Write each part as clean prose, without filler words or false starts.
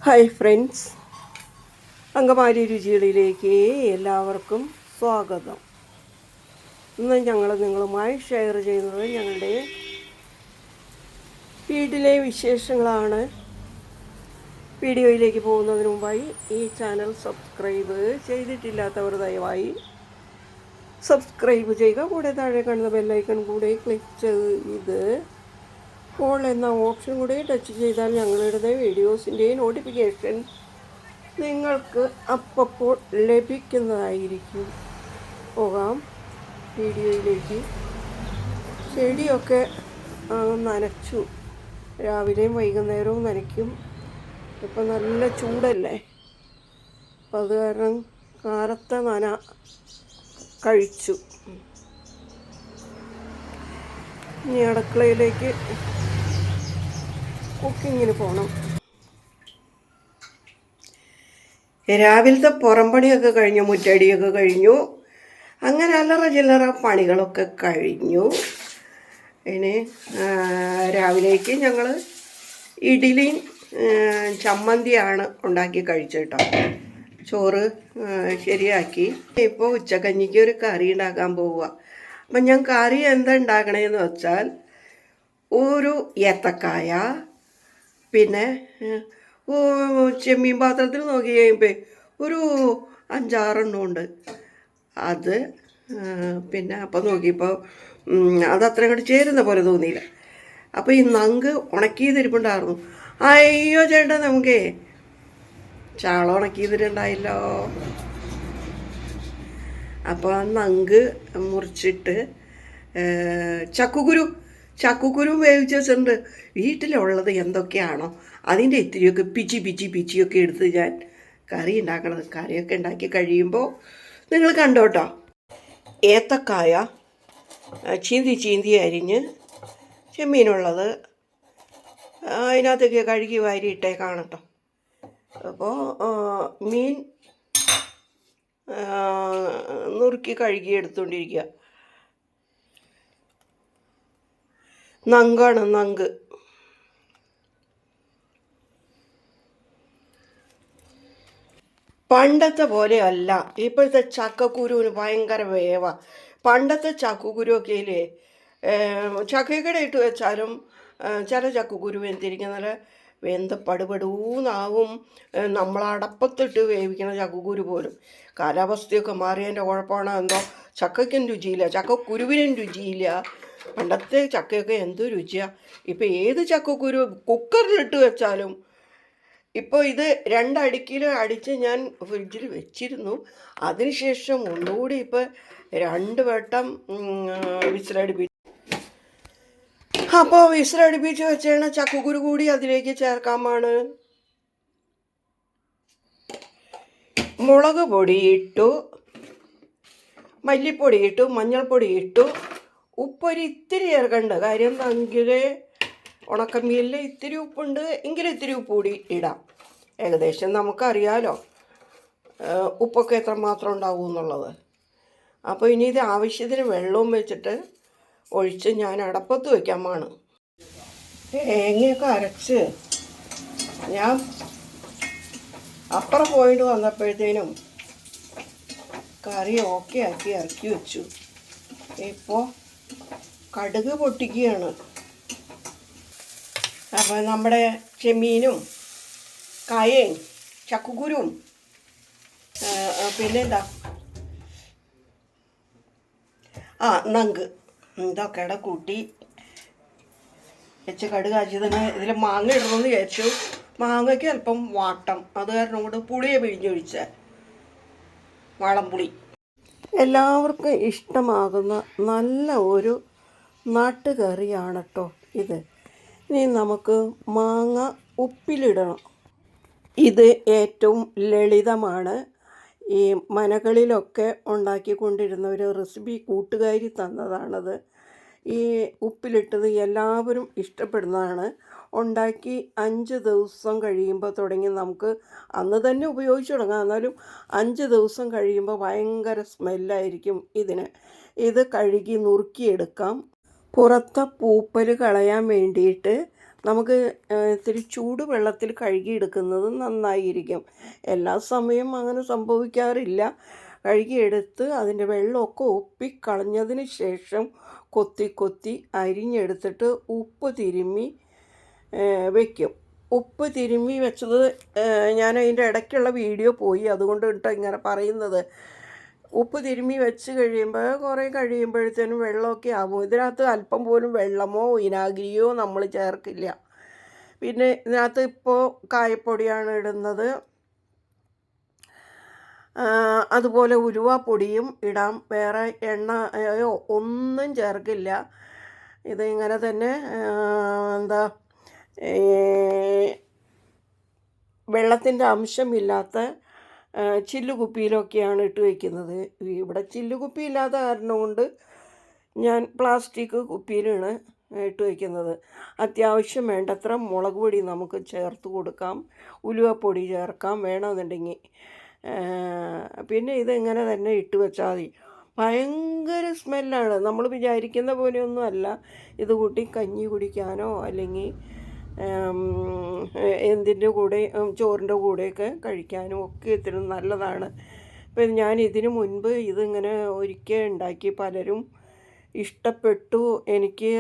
Hi friends, Angamaly രുചികളിലേക്ക് എല്ലാവർക്കും സ്വാഗതം. ഇന്ന് ഞങ്ങൾ നിങ്ങളുമായി ഷെയർ ചെയ്യുന്നത് ഞങ്ങളുടെ വീട്ടിലെ വിശേഷങ്ങളാണ്. വീഡിയോയിലേക്ക് പോകുന്നതിന് മുമ്പായി ഈ ചാനൽ സബ്സ്ക്രൈബ് ചെയ്തിട്ടില്ലാത്തവർ ദയവായി സബ്സ്ക്രൈബ് ചെയ്യുക. കൂടെ താഴെ കാണുന്ന ബെല്ലൈക്കൺ കൂടെ ക്ലിക്ക് ചെയ്ത് ഓൾ എന്ന ഓപ്ഷൻ കൂടെ ടച്ച് ചെയ്താൽ ഞങ്ങളുടെ വീഡിയോസിൻ്റെ നോട്ടിഫിക്കേഷൻ നിങ്ങൾക്ക് അപ്പോൾ ലഭിക്കുന്നതായിരിക്കും. പോകാം വീഡിയോയിലേക്ക്. ചെടിയൊക്കെ നനച്ചു, രാവിലെയും വൈകുന്നേരവും നനയ്ക്കും. ഇപ്പം നല്ല ചൂടല്ലേ, അപ്പം അത് കാരണം കാലത്തെ നന കഴിച്ചു. ഇനി അടുക്കളയിലേക്ക് കുക്കിങ്ങിന് പോകണം. രാവിലത്തെ പുറംപണിയൊക്കെ കഴിഞ്ഞു, മുറ്റടിയൊക്കെ കഴിഞ്ഞു, അങ്ങനെ അല്ലറ ചില്ലറ പണികളൊക്കെ കഴിഞ്ഞു. ഇനി രാവിലേക്ക് ഞങ്ങൾ ഇഡ്ഡലിയും ചമ്മന്തിയാണ് ഉണ്ടാക്കി കഴിച്ചിട്ടോ. ചോറ് ശരിയാക്കി. ഇപ്പോൾ ഉച്ചക്കഞ്ഞിക്ക് ഒരു കറി ഉണ്ടാക്കാൻ പോവുക. അപ്പം ഞാൻ കറി എന്താ ഉണ്ടാക്കണേന്ന് വെച്ചാൽ, ഒരു ഏത്തക്കായ, പിന്നെ ചെമ്മീൻ പാത്രത്തിൽ നോക്കി കഴിയുമ്പോൾ ഒരു 5-6 ഉണ്ട്. അത് പിന്നെ അപ്പം നോക്കിയപ്പോൾ അതത്ര അങ്ങോട്ട് ചേരുന്ന പോലെ തോന്നിയില്ല. അപ്പോൾ ഈ നങ്ക് ഉണക്കിയതിരിപ്പുണ്ടായിരുന്നു. അയ്യോ ചേട്ടാ, നമുക്കേ ചാള ഉണക്കിയതിരുണ്ടായില്ലോ. അപ്പോൾ ആ നങ്ക് മുറിച്ചിട്ട് ചക്കുകുരു വേവിച്ച് വെച്ചിട്ടുണ്ട്. വീട്ടിലുള്ളത് എന്തൊക്കെയാണോ അതിൻ്റെ ഇത്തിരിയൊക്കെ പിച്ചിയൊക്കെ എടുത്ത് ഞാൻ കറി ഉണ്ടാക്കണത്. കറിയൊക്കെ ഉണ്ടാക്കി കഴിയുമ്പോൾ നിങ്ങൾ കണ്ടോട്ടോ. ഏത്തക്കായ ചീന്തി അരിഞ്ഞ്, ചെമ്മീനുള്ളത് അതിനകത്തേക്ക് കഴുകി വാരിയിട്ടേക്കാണ് കേട്ടോ. അപ്പോൾ മീൻ നുറുക്കി കഴുകി എടുത്തുകൊണ്ടിരിക്കുക. നങ്കാണ്, നങ്ക്. പണ്ടത്തെ പോലെയല്ല ഇപ്പോഴത്തെ ചക്കക്കുരുവിന് ഭയങ്കര വേവ. പണ്ടത്തെ ചക്കക്കുരുവൊക്കെ ഇല്ലേ, ചക്കക്കട ഇട്ട് വെച്ചാലും ചില ചക്കക്കുരു വെന്തിരിക്കുന്ന വെന്ത് പടുപടൂന്നാവും. നമ്മൾ അടപ്പത്തിട്ട് വേവിക്കണ ചക്കക്കുരു പോലും. കാലാവസ്ഥയൊക്കെ മാറിയതിൻ്റെ കുഴപ്പമാണോ എന്തോ, ചക്കയ്ക്കും രുചിയില്ല, ചക്കക്കുരുവിനും രുചിയില്ല. പണ്ടത്തെ ചക്കയൊക്കെ എന്ത് രുചിയാണ്. ഇപ്പോൾ ഏത് ചക്കക്കുരു കുക്കറിലിട്ട് വെച്ചാലും. ഇപ്പോൾ ഇത് 2 അടുക്കിൽ അടിച്ച് ഞാൻ ഫ്രിഡ്ജിൽ വെച്ചിരുന്നു. അതിനുശേഷം ഒന്നുകൂടി ഇപ്പോൾ 2 വട്ടം വിസിലടുപ്പിച്ചു. അപ്പോൾ വിസിലടുപ്പിച്ച് വെച്ചാണ് ചക്കക്കുരു കൂടി അതിലേക്ക് ചേർക്കാമാണ്. മുളക് പൊടി ഇട്ടു, മല്ലിപ്പൊടി ഇട്ടു, മഞ്ഞൾപ്പൊടി ഇട്ടു, ഉപ്പൊരു ഇത്തിരി ചേർക്കണ്ട. കാര്യം എങ്കിൽ ഉണക്കമീനിൽ ഇത്തിരി ഉപ്പുണ്ട്, എങ്കിലും ഇത്തിരി ഉപ്പ് കൂടി ഇടാം. ഏകദേശം നമുക്കറിയാലോ ഉപ്പൊക്കെ എത്രമാത്രം ഉണ്ടാവും എന്നുള്ളത്. അപ്പോൾ ഇനി ഇത് ആവശ്യത്തിന് വെള്ളവും വെച്ചിട്ട് ഒഴിച്ച് ഞാൻ അടപ്പത്ത് വയ്ക്കാമാണ്. തേങ്ങയൊക്കെ അരച്ച് ഞാൻ അപ്പുറം പോയിട്ട് വന്നപ്പോഴത്തേനും കറി ഓക്കെ ആക്കി ഇറക്കി വെച്ചു. ഇപ്പോൾ കടുക് പൊട്ടിക്കുകയാണ്. അപ്പോൾ നമ്മുടെ ചെമ്മീനും കായയും ചക്കക്കുരും പിന്നെന്താ നങ്ക് ഇതൊക്കെ കൂട്ടി വെച്ച് കടുക് കാച്ചി തന്നെ ഇതിൽ മാങ്ങ ഇടണമെന്ന് വിചാരിച്ചു. മാങ്ങയ്ക്ക് അല്പം വാട്ടം, അത് കാരണം കൊണ്ട് പുളിയെ പിഴിഞ്ഞൊഴിച്ച വാളംപുളി. എല്ലാവർക്കും ഇഷ്ടമാകുന്ന നല്ല ഒരു നാട്ടുകറിയാണ് കേട്ടോ ഇത്. ഇനി നമുക്ക് മാങ്ങ ഉപ്പിലിടണം. ഇത് ഏറ്റവും ലളിതമാണ്. ഈ മനകളിലൊക്കെ ഉണ്ടാക്കിക്കൊണ്ടിരുന്ന ഒരു റെസിപ്പി കൂട്ടുകാരി തന്നതാണത്. ഈ ഉപ്പിലിട്ടത് എല്ലാവരും ഇഷ്ടപ്പെടുന്നതാണ്. ഉണ്ടാക്കി 5 ദിവസം കഴിയുമ്പോൾ തുടങ്ങി നമുക്ക് അന്ന് തന്നെ ഉപയോഗിച്ച് തുടങ്ങാം. എന്നാലും 5 ദിവസം കഴിയുമ്പോൾ ഭയങ്കര സ്മെല്ലായിരിക്കും ഇതിന്. ഇത് കഴുകി നുറുക്കിയെടുക്കാം. പുറത്തെ പൂപ്പൽ കളയാൻ വേണ്ടിയിട്ട് നമുക്ക് ഇത്തിരി ചൂട് വെള്ളത്തിൽ കഴുകിയെടുക്കുന്നത് നന്നായിരിക്കും. എല്ലാ സമയം അങ്ങനെ സംഭവിക്കാറില്ല. കഴുകിയെടുത്ത് അതിൻ്റെ വെള്ളമൊക്കെ ഒപ്പിക്കളഞ്ഞതിന് ശേഷം കൊത്തി കൊത്തി അരിഞ്ഞെടുത്തിട്ട് ഉപ്പ് തിരുമ്മി വയ്ക്കും. ഉപ്പ് തിരുമ്മി വെച്ചത് ഞാൻ അതിൻ്റെ ഇടയ്ക്കുള്ള വീഡിയോ പോയി, അതുകൊണ്ട് കേട്ടോ ഇങ്ങനെ പറയുന്നത്. ഉപ്പ് തിരുമ്മി വെച്ച് കഴിയുമ്പോൾ കുറേ കഴിയുമ്പോഴത്തേനും വെള്ളമൊക്കെ ആകും. ഇതിനകത്ത് അല്പം പോലും വെള്ളമോ വിനാഗിരിയോ നമ്മൾ ചേർക്കില്ല. പിന്നെ ഇതിനകത്ത് ഇപ്പോൾ കായപ്പൊടിയാണ് ഇടുന്നത്. അതുപോലെ ഉലുവാപ്പൊടിയും ഇടാം. വേറെ എണ്ണയോ ഒന്നും ചേർക്കില്ല. ഇത് ഇങ്ങനെ തന്നെ എന്താ വെള്ളത്തിൻ്റെ അംശമില്ലാത്ത ചില്ലുകുപ്പിയിലൊക്കെയാണ് ഇട്ട് വയ്ക്കുന്നത്. ഇവിടെ ചില്ലുകുപ്പി ഇല്ലാത്ത കാരണം കൊണ്ട് ഞാൻ പ്ലാസ്റ്റിക് കുപ്പിയിലാണ് ഇട്ട് വയ്ക്കുന്നത്. അത്യാവശ്യം വേണ്ടത്ര മുളക് പൊടി നമുക്ക് ചേർത്ത് കൊടുക്കാം, ഉലുവപ്പൊടി ചേർക്കാം വേണമെന്നുണ്ടെങ്കിൽ. പിന്നെ ഇതിങ്ങനെ തന്നെ ഇട്ട് വെച്ചാൽ മതി. ഭയങ്കര സ്മെല്ലാണ്. നമ്മൾ വിചാരിക്കുന്ന പോലെയൊന്നും അല്ല. ഇത് കൂട്ടി കഞ്ഞി കുടിക്കാനോ അല്ലെങ്കിൽ എന്തിൻ്റെ കൂടെ ചോറിൻ്റെ കൂടെയൊക്കെ കഴിക്കാനും ഒക്കെ ഇത്തിരി നല്ലതാണ്. ഇപ്പം ഞാൻ ഇതിനു മുൻപ് ഇതിങ്ങനെ ഒരിക്കൽ ഉണ്ടാക്കി, പലരും ഇഷ്ടപ്പെട്ടു. എനിക്ക്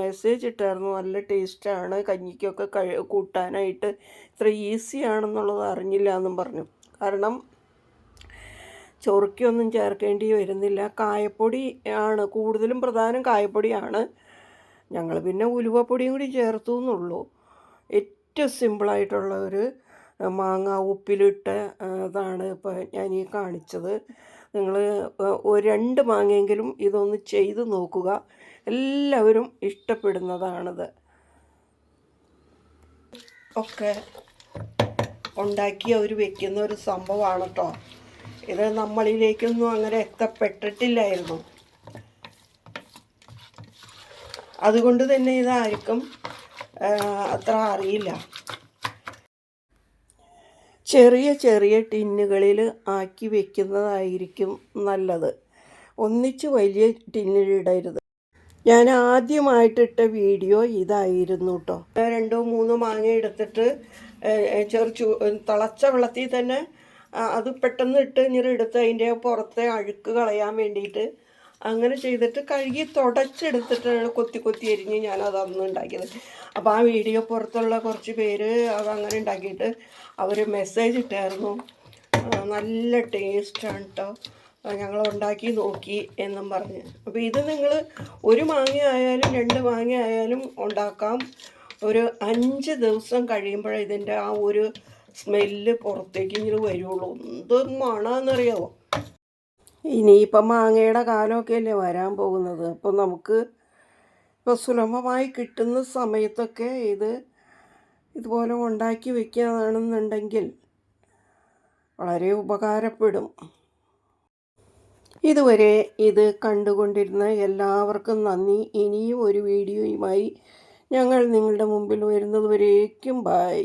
മെസ്സേജ് ഇട്ടായിരുന്നു, നല്ല ടേസ്റ്റാണ്, കഞ്ഞിക്കൊക്കെ കൂട്ടാനായിട്ട് ഇത്ര ഈസി ആണെന്നുള്ളത് അറിഞ്ഞില്ല എന്നും പറഞ്ഞു. കാരണം ചൊറുക്കിയൊന്നും ചേർക്കേണ്ടി വരുന്നില്ല. കായപ്പൊടി ആണ് കൂടുതലും, പ്രധാനം കായപ്പൊടിയാണ്. ഞങ്ങൾ പിന്നെ ഉലുവപ്പൊടിയും കൂടി ചേർത്തു എന്നുള്ളൂ. ഏറ്റവും സിമ്പിളായിട്ടുള്ള ഒരു മാങ്ങ ഉപ്പിലിട്ട് അതാണ് ഇപ്പോൾ ഞാൻ ഈ കാണിച്ചത്. നിങ്ങൾ 2 മാങ്ങയെങ്കിലും ഇതൊന്ന് ചെയ്ത് നോക്കുക. എല്ലാവരും ഇഷ്ടപ്പെടുന്നതാണിത്. ഒക്കെ ഉണ്ടാക്കി അവർ വെക്കുന്ന ഒരു സംഭവമാണ് കേട്ടോ. ഇത് നമ്മളിലേക്കൊന്നും അങ്ങനെ എത്തപ്പെട്ടിട്ടില്ലായിരുന്നു. അതുകൊണ്ട് തന്നെ ഇതാർക്കും അത്ര അറിയില്ല. ചെറിയ ചെറിയ ടിന്നുകളിൽ ആക്കി വെക്കുന്നതായിരിക്കും നല്ലത്. ഒന്നിച്ച് വലിയ ടിന്നിലിടരുത്. ഞാൻ ആദ്യമായിട്ടിട്ട വീഡിയോ ഇതായിരുന്നു കേട്ടോ. 2-3 മാങ്ങ എടുത്തിട്ട് തിളച്ച വെള്ളത്തിൽ തന്നെ അത് പെട്ടെന്ന് ഇട്ട് എടുത്ത് അതിൻ്റെ പുറത്തെ അഴുക്ക് കളയാൻ വേണ്ടിയിട്ട് അങ്ങനെ ചെയ്തിട്ട് കഴുകി തുടച്ചെടുത്തിട്ടാണ് കൊത്തി കൊത്തി എരിഞ്ഞ് ഞാനത് അന്ന് ഉണ്ടാക്കിയത്. അപ്പോൾ ആ വീഡിയോ പുറത്തുള്ള കുറച്ച് പേര് അതങ്ങനെ ഉണ്ടാക്കിയിട്ട് അവർ മെസ്സേജ് ഇട്ടായിരുന്നു, നല്ല ടേസ്റ്റാണ് കേട്ടോ, ഞങ്ങൾ ഉണ്ടാക്കി നോക്കി എന്നും പറഞ്ഞ്. അപ്പോൾ ഇത് നിങ്ങൾ 1 മാങ്ങ ആയാലും 2 മാങ്ങ ആയാലും ഉണ്ടാക്കാം. ഒരു 5 ദിവസം കഴിയുമ്പോഴേ ഇതിൻ്റെ ആ ഒരു സ്മെല്ല് പുറത്തേക്ക് ഇങ്ങനെ വരുള്ളൂ. എന്ത് മണമെന്നറിയാമോ. ഇനിയിപ്പം മാങ്ങയുടെ കാലമൊക്കെ അല്ലേ വരാൻ പോകുന്നത്. അപ്പോൾ നമുക്ക് ഇപ്പോൾ സുലഭമായി കിട്ടുന്ന സമയത്തൊക്കെ ഇതുപോലെ ഉണ്ടാക്കി വയ്ക്കുകയാണെന്നുണ്ടെങ്കിൽ വളരെ ഉപകാരപ്പെടും. ഇതുവരെ ഇത് കണ്ടുകൊണ്ടിരുന്ന എല്ലാവർക്കും നന്ദി. ഇനിയും ഒരു വീഡിയോയുമായി ഞങ്ങൾ നിങ്ങളുടെ മുമ്പിൽ വരുന്നത് വരേക്കും ബൈ.